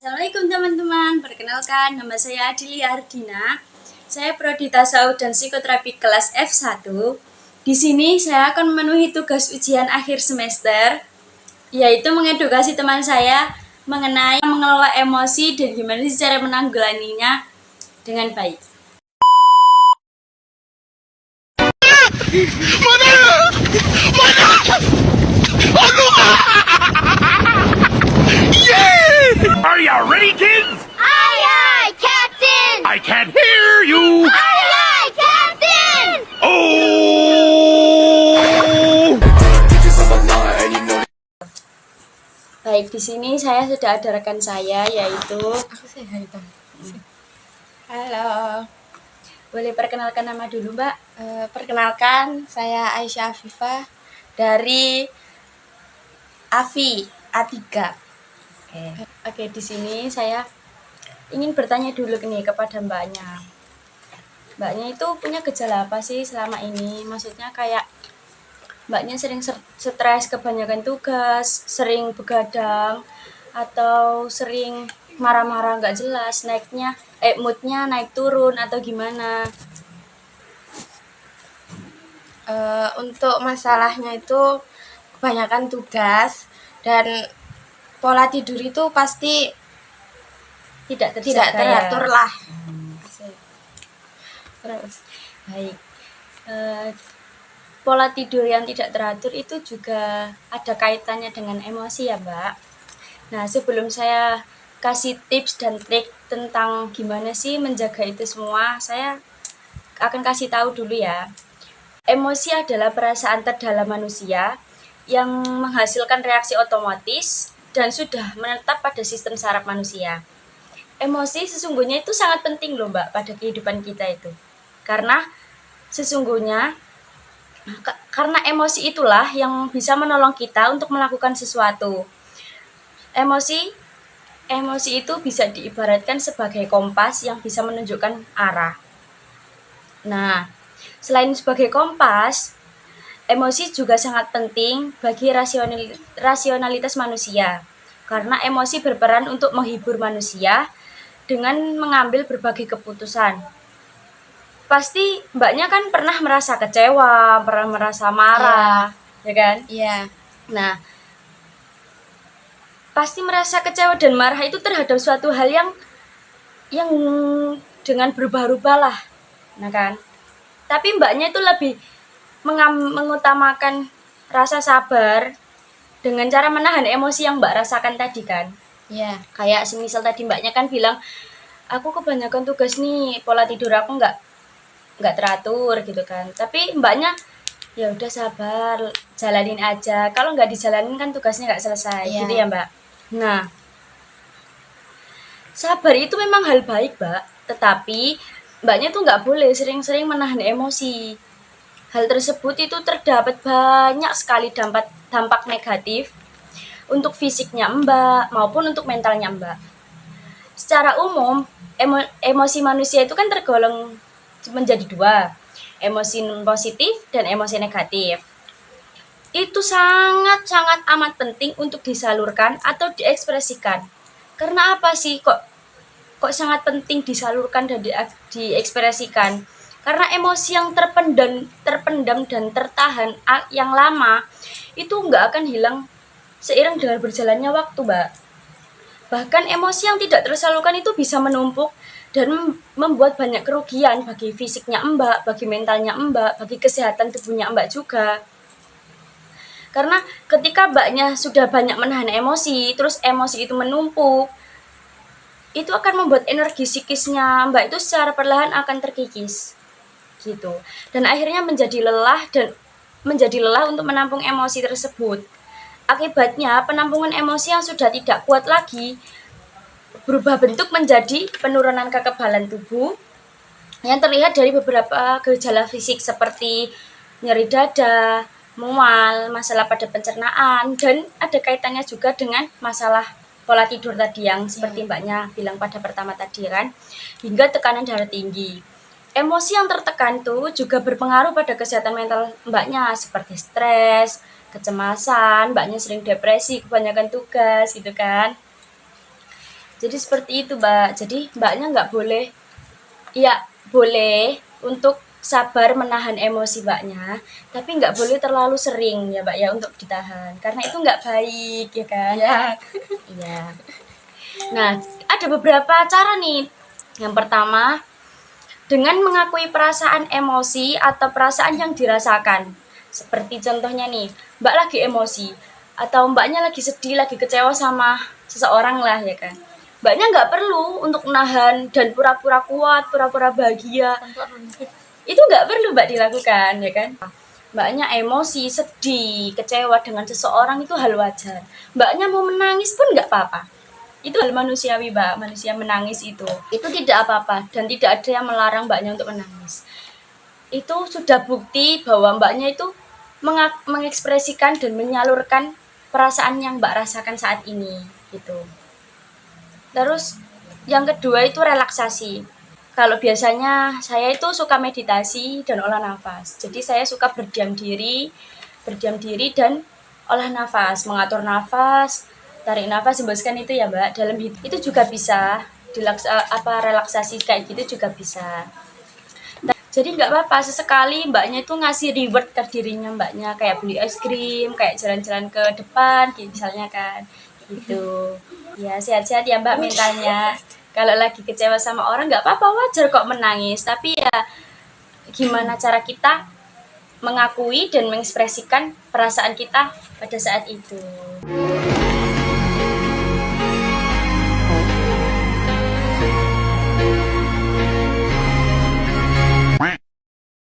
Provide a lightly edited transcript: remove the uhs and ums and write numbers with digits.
Assalamualaikum teman-teman, perkenalkan nama saya Adilia Ardina. Saya Prodi Tasawuf dan Psikoterapi kelas F1. Di sini saya akan memenuhi tugas ujian akhir semester, yaitu mengedukasi teman saya mengenai mengelola emosi dan gimana sih cara menanggulanginya dengan baik. Are you ready, kids? Aye, aye, Captain! I can't hear you. Aye, aye, Captain! Oh! Baik, di sini saya sudah ada rekan saya, yaitu Halo, boleh perkenalkan nama dulu, Mbak? perkenalkan saya Aisyah Afifah dari AFI A3. Oke, di sini saya ingin bertanya dulu nih kepada Mbaknya. Mbaknya itu punya gejala apa sih selama ini? Maksudnya kayak Mbaknya sering stres, kebanyakan tugas, sering begadang, atau sering marah-marah nggak jelas, moodnya naik turun atau gimana? Untuk masalahnya itu kebanyakan tugas dan pola tidur itu pasti Tidak tidak terjaga ya? teratur lah. Terus Baik. Pola tidur yang tidak teratur itu juga ada kaitannya dengan emosi ya, Mbak. Nah, sebelum saya kasih tips dan trik tentang gimana sih menjaga itu semua, saya akan kasih tahu dulu ya. Emosi adalah perasaan terdalam manusia yang menghasilkan reaksi otomatis dan sudah menetap pada sistem saraf manusia. Emosi sesungguhnya itu sangat penting loh, Mbak, pada kehidupan kita itu. Karena sesungguhnya karena emosi itulah yang bisa menolong kita untuk melakukan sesuatu. Emosi itu bisa diibaratkan sebagai kompas yang bisa menunjukkan arah. Nah, selain sebagai kompas, emosi juga sangat penting bagi rasionalitas manusia. Karena emosi berperan untuk menghibur manusia dengan mengambil berbagai keputusan. Pasti Mbaknya kan pernah merasa kecewa, pernah merasa marah, ya kan? iya, Nah, pasti merasa kecewa dan marah itu terhadap suatu hal yang dengan berubah-ubah lah, nah kan? Tapi Mbaknya itu lebih mengutamakan rasa sabar dengan cara menahan emosi yang Mbak rasakan tadi kan? iya, Kayak semisal tadi Mbaknya kan bilang, aku kebanyakan tugas nih, pola tidur aku nggak teratur gitu kan. Tapi Mbaknya ya udah sabar, jalanin aja. Kalau nggak dijalanin kan tugasnya nggak selesai, Iya. gitu ya Mbak. Nah, sabar itu memang hal baik, Mbak. Tetapi Mbaknya tuh nggak boleh sering-sering menahan emosi. Hal tersebut itu terdapat banyak sekali dampak negatif untuk fisiknya Mbak maupun untuk mentalnya Mbak. Secara umum, emosi manusia itu kan tergolong menjadi dua, emosi positif dan emosi negatif. Itu sangat-sangat amat penting untuk disalurkan atau diekspresikan. Karena apa sih kok sangat penting disalurkan dan diekspresikan? Karena emosi yang terpendam dan tertahan yang lama itu nggak akan hilang seiring dengan berjalannya waktu, Mbak. Bahkan emosi yang tidak tersalurkan itu bisa menumpuk dan membuat banyak kerugian bagi fisiknya Mbak, bagi mentalnya Mbak, bagi kesehatan tubuhnya Mbak juga. Karena ketika Mbaknya sudah banyak menahan emosi, terus emosi itu menumpuk, itu akan membuat energi psikisnya Mbak itu secara perlahan akan terkikis. Gitu. Dan akhirnya menjadi lelah untuk menampung emosi tersebut. Akibatnya, penampungan emosi yang sudah tidak kuat lagi berubah bentuk menjadi penurunan kekebalan tubuh yang terlihat dari beberapa gejala fisik seperti nyeri dada, mual, masalah pada pencernaan, dan ada kaitannya juga dengan masalah pola tidur tadi yang seperti Mbaknya bilang pada pertama tadi kan, hingga tekanan darah tinggi. Emosi yang tertekan tuh juga berpengaruh pada kesehatan mental Mbaknya seperti stres, kecemasan, Mbaknya sering depresi, kebanyakan tugas gitu kan. Jadi seperti itu, Mbak. Jadi Mbaknya nggak boleh, ya boleh untuk sabar menahan emosi Mbaknya, tapi nggak boleh terlalu sering ya Mbak ya untuk ditahan, karena itu nggak baik ya kan? Ya. Iya. Nah, ada beberapa cara nih. Yang pertama, dengan mengakui perasaan emosi atau perasaan yang dirasakan. Seperti contohnya nih, Mbak lagi emosi, atau Mbaknya lagi sedih, lagi kecewa sama seseorang lah ya kan. Mbaknya nggak perlu untuk menahan dan pura-pura kuat, pura-pura bahagia. Itu nggak perlu Mbak dilakukan ya kan. Mbaknya emosi, sedih, kecewa dengan seseorang itu hal wajar. Mbaknya mau menangis pun nggak apa-apa. Itu hal manusiawi Mbak, manusia menangis itu tidak apa-apa dan tidak ada yang melarang Mbaknya untuk menangis. Itu sudah bukti bahwa Mbaknya itu mengekspresikan dan menyalurkan perasaan yang Mbak rasakan saat ini gitu. Terus yang kedua itu relaksasi. Kalau biasanya saya itu suka meditasi dan olah nafas. Jadi saya suka berdiam diri dan olah nafas, mengatur nafas, tarik nafas, hembuskan itu ya Mbak. Dalam itu juga bisa relaksasi kayak gitu juga bisa. Jadi nggak apa-apa sesekali Mbaknya itu ngasih reward ke dirinya Mbaknya, kayak beli es krim, kayak jalan-jalan ke depan gitu misalnya kan. Gitu. Ya sehat-sehat ya Mbak mentalnya. Kalau lagi kecewa sama orang nggak apa-apa, wajar kok menangis. Tapi ya gimana cara kita mengakui dan mengekspresikan perasaan kita pada saat itu.